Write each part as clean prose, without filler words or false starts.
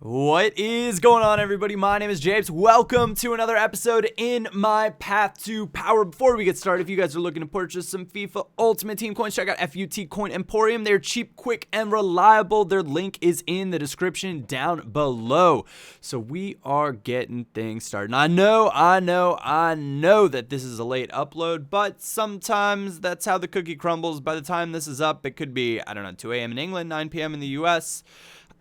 What is going on, everybody? My name is Japes. Welcome to another episode in my path to power. Before we get started, if you guys are looking to purchase some FIFA Ultimate Team coins, check out FUT Coin Emporium. They're cheap, quick, and reliable. Their link is in the description down below. So we are getting things started. And I know that this is a late upload, but sometimes that's how the cookie crumbles. By the time this is up, it could be, 2 a.m. in England, 9 p.m. in the U.S.,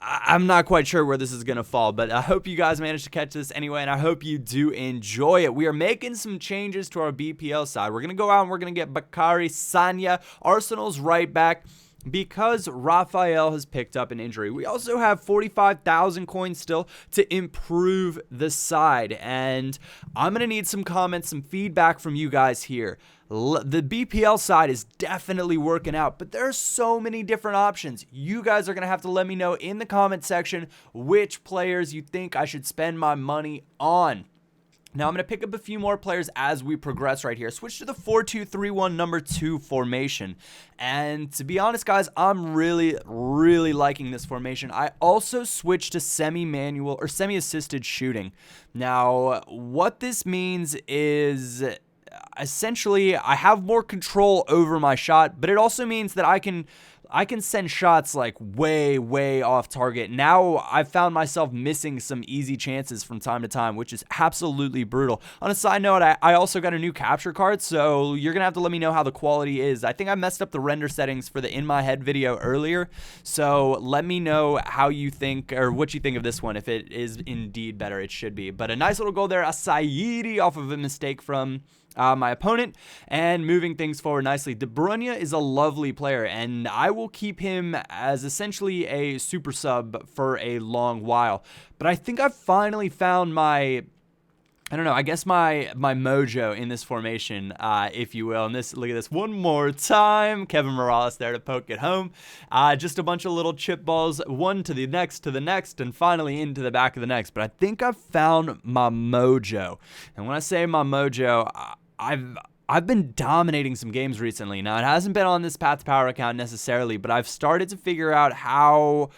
I'm not quite sure where this is going to fall, but I hope you guys managed to catch this anyway, and I hope you do enjoy it. We are making some changes to our BPL side. We're going to go out and we're going to get Bakary Sagna, Arsenal's right back, because Raphael has picked up an injury. We also have 45,000 coins still to improve the side, and I'm going to need some comments, some feedback from you guys here. The BPL side is definitely working out, but there are so many different options. You guys are going to have to let me know in the comment section which players you think I should spend my money on. Now, I'm going to pick up a few more players as we progress right here. Switch to the 4-2-3-1 number 2 formation. And to be honest, guys, I'm really liking this formation. I also switched to semi-manual or semi-assisted shooting. Now, what this means is essentially I have more control over my shot, but it also means that I can send shots like way off target. Now I've found myself missing some easy chances from time to time, which is absolutely brutal. On a side note, I also got a new capture card, so you're gonna have to let me know how the quality is. I think I messed up the render settings for the in my head video earlier, so let me know how you think or what you think of this one. If it is indeed better, it should be. But a nice little goal there, Asayiri off of a mistake from my opponent, and moving things forward nicely. De Bruyne is a lovely player, and I will keep him as essentially a super sub for a long while. But I think I've finally found my mojo in this formation, if you will. And look at this one more time. Kevin Morales there to poke it home. Just a bunch of little chip balls, one to the next, and finally into the back of the next. But I think I've found my mojo. And when I say my mojo, I've been dominating some games recently. Now, it hasn't been on this Path to Power account necessarily, but I've started to figure out how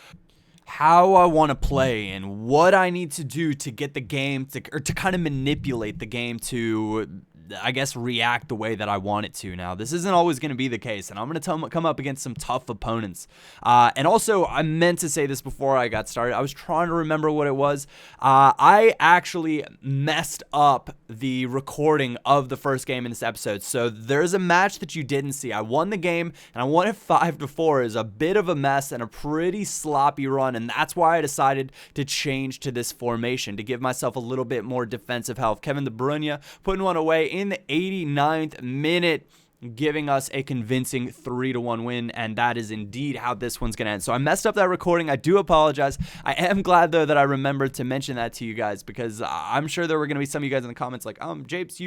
I want to play and what I need to do to get the game to kind of manipulate the game to, I guess, react the way that I want it to. Now, this isn't always going to be the case, and I'm going to come up against some tough opponents. And also, I meant to say this before I got started. I was trying to remember what it was. I actually messed up the recording of the first game in this episode. So there's a match that you didn't see. I won the game, and I won it 5-4. It was a bit of a mess and a pretty sloppy run, and that's why I decided to change to this formation to give myself a little bit more defensive health. Kevin De Bruyne putting one away in the 89th minute, giving us a convincing 3-1 win, and that is indeed how this one's gonna end. So I messed up that recording. I do apologize. I am glad though that I remembered to mention that to you guys, because I'm sure there were gonna be some of you guys in the comments like, Japes,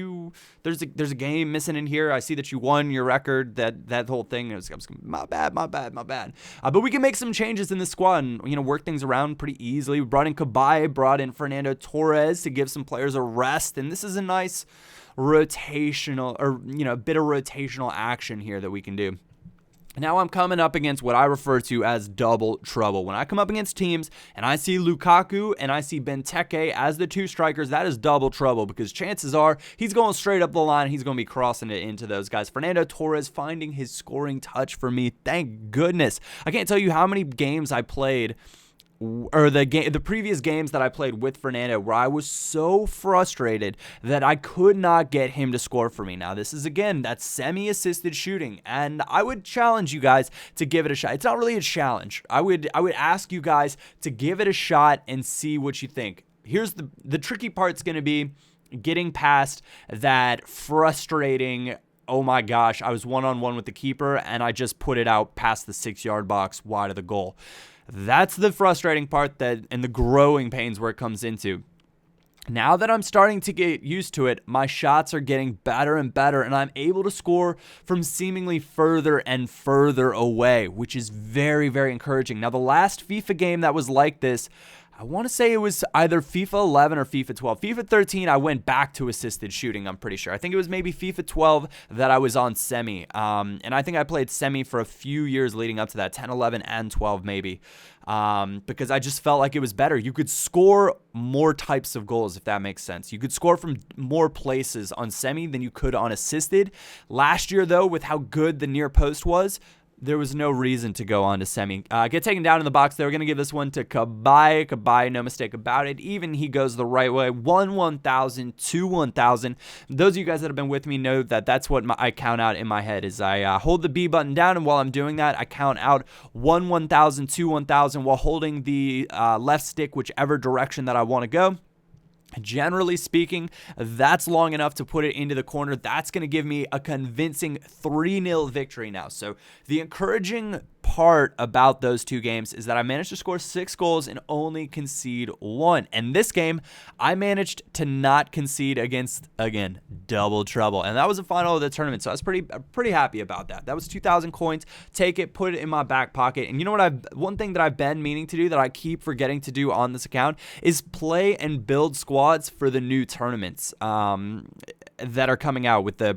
there's a game missing in here. I see that you won your record, that whole thing. It was my bad. But we can make some changes in the squad and work things around pretty easily. We brought in Kabay, brought in Fernando Torres to give some players a rest, and this is a nice rotational, or a bit of rotational action here that we can do. Now I'm coming up against what I refer to as double trouble. When I come up against teams and I see Lukaku and I see Benteke as the two strikers, that is double trouble, because chances are he's going straight up the line. He's going to be crossing it into those guys. Fernando Torres finding his scoring touch for me. Thank goodness. I can't tell you how many games I played, or the previous games that I played with Fernando, where I was so frustrated that I could not get him to score for me. Now, this is, again, that semi-assisted shooting, and I would challenge you guys to give it a shot. It's not really a challenge. I would ask you guys to give it a shot and see what you think. Here's the tricky part's going to be getting past that frustrating, oh my gosh, I was one-on-one with the keeper, and I just put it out past the 6-yard box wide of the goal. That's the frustrating part, and the growing pains where it comes into. Now that I'm starting to get used to it, my shots are getting better and better, and I'm able to score from seemingly further and further away, which is very encouraging. Now, the last FIFA game that was like this, I want to say it was either FIFA 11 or FIFA 12. FIFA 13, I went back to assisted shooting, I'm pretty sure. I think it was maybe FIFA 12 that I was on semi. And I think I played semi for a few years leading up to that, 10, 11, and 12 maybe. Because I just felt like it was better. You could score more types of goals, if that makes sense. You could score from more places on semi than you could on assisted. Last year, though, with how good the near post was, there was no reason to go on to semi. Get taken down in the box. They were going to give this one to Kabai. Kabai, no mistake about it. Even he goes the right way. 1,000, 2 1,000. Those of you guys that have been with me know that that's what I count out in my head is I hold the B button down, and while I'm doing that, I count out 1,000, 2 1,000 while holding the left stick whichever direction that I want to go. Generally speaking, that's long enough to put it into the corner. That's going to give me a convincing 3-0 victory now. So the encouraging part about those two games is that I managed to score 6 goals and only concede 1. And this game, I managed to not concede against, again, double trouble. And that was the final of the tournament. So I was pretty happy about that. That was 2,000 coins. Take it, put it in my back pocket. And you know what? One thing that I've been meaning to do that I keep forgetting to do on this account is play and build squads for the new tournaments that are coming out with the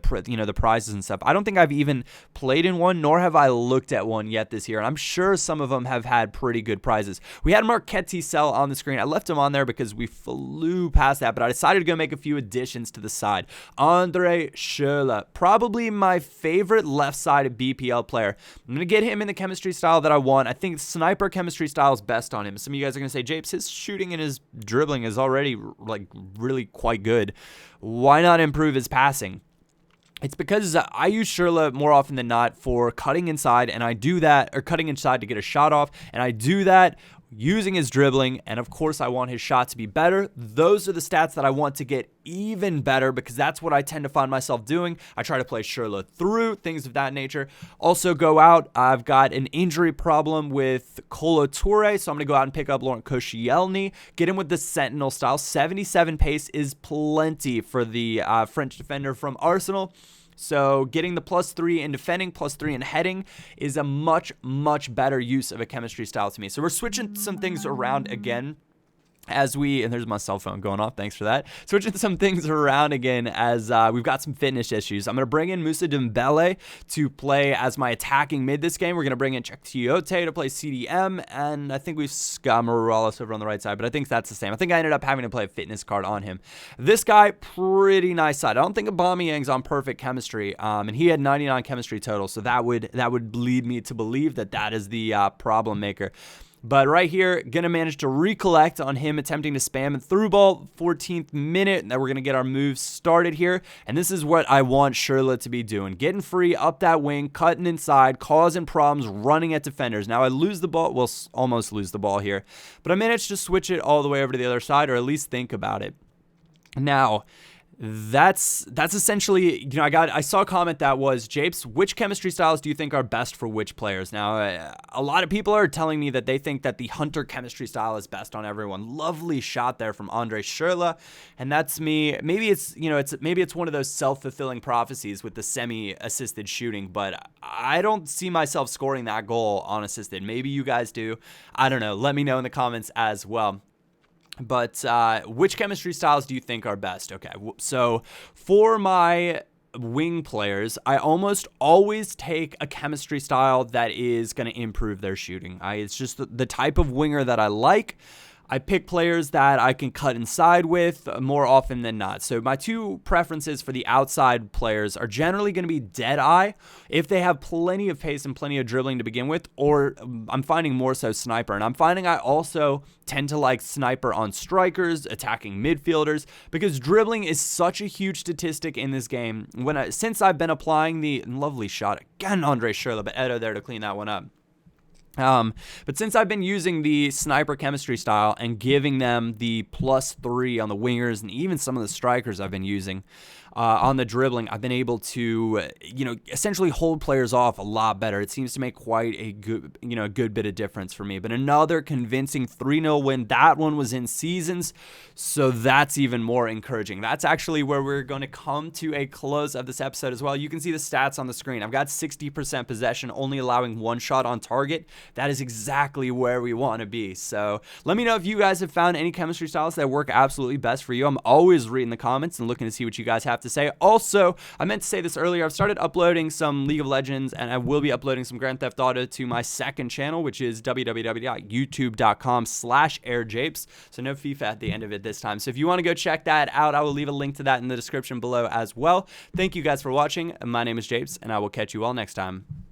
prizes and stuff. I don't think I've even played in one, nor have I looked at one yet this year. And I'm sure some of them have had pretty good prizes. We had Marquette Sell on the screen. I left him on there because we flew past that, but I decided to go make a few additions to the side. Andre Schürrle, probably my favorite left-sided BPL player. I'm going to get him in the chemistry style that I want. I think sniper chemistry style is best on him. Some of you guys are going to say, Japes, his shooting and his dribbling is already like really quite good. Why not improve his passing? It's because I use Schürrle more often than not for cutting inside, and I do that, or cutting inside to get a shot off, and I do that using his dribbling, and of course I want his shot to be better. Those are the stats that I want to get even better because that's what I tend to find myself doing. I try to play Schürrle through, things of that nature. Also go out, I've got an injury problem with Kolo Touré, so I'm going to go out and pick up Laurent Koscielny, get him with the Sentinel style. 77 pace is plenty for the French defender from Arsenal. So getting the +3 in defending, +3 in heading is a much, much better use of a chemistry style to me. So we're switching some things around again. And there's my cell phone going off, thanks for that. Switching some things around again as we've got some fitness issues. I'm going to bring in Moussa Dembele to play as my attacking mid this game. We're going to bring in Cheick to play CDM, and I think we've got Morales over on the right side, but I think that's the same. I think I ended up having to play a fitness card on him. This guy, pretty nice side. I don't think Aubameyang's on perfect chemistry, and he had 99 chemistry total, so that would lead me to believe that is the problem maker. But right here, going to manage to recollect on him attempting to spam a through ball, 14th minute. Now we're going to get our moves started here. And this is what I want Schürrle to be doing. Getting free up that wing, cutting inside, causing problems, running at defenders. Now I lose the ball, well, almost lose the ball here. But I managed to switch it all the way over to the other side, or at least think about it. Now, that's essentially, I saw a comment that was, Japes, which chemistry styles do you think are best for which players? Now, a lot of people are telling me that they think that the Hunter chemistry style is best on everyone. Lovely shot there from Andre Schürrle, and that's me. Maybe it's one of those self-fulfilling prophecies with the semi-assisted shooting, but I don't see myself scoring that goal on assisted. Maybe you guys do. I don't know. Let me know in the comments as well. But which chemistry styles do you think are best? Okay, so for my wing players, I almost always take a chemistry style that is going to improve their shooting. It's just the type of winger that I like. I pick players that I can cut inside with more often than not. So my two preferences for the outside players are generally going to be Deadeye if they have plenty of pace and plenty of dribbling to begin with, or I'm finding more so Sniper. And I'm finding I also tend to like Sniper on strikers, attacking midfielders, because dribbling is such a huge statistic in this game. Since I've been applying the lovely shot, again Andre Schürrle, but Edo there to clean that one up. But since I've been using the sniper chemistry style and giving them the +3 on the wingers and even some of the strikers I've been using, on the dribbling, I've been able to, essentially hold players off a lot better. It seems to make quite a good bit of difference for me. But another convincing 3-0 win. That one was in seasons, so that's even more encouraging. That's actually where we're going to come to a close of this episode as well. You can see the stats on the screen. I've got 60% possession, only allowing 1 shot on target. That is exactly where we want to be. So let me know if you guys have found any chemistry styles that work absolutely best for you. I'm always reading the comments and looking to see what you guys have to say. Also, I meant to say this earlier, I've started uploading some League of Legends, and I will be uploading some Grand Theft Auto to my second channel, which is www.youtube.com/airjapes. So no FIFA at the end of it this time. So if you want to go check that out, I will leave a link to that in the description below as well. Thank you guys for watching. My name is Japes, and I will catch you all next time.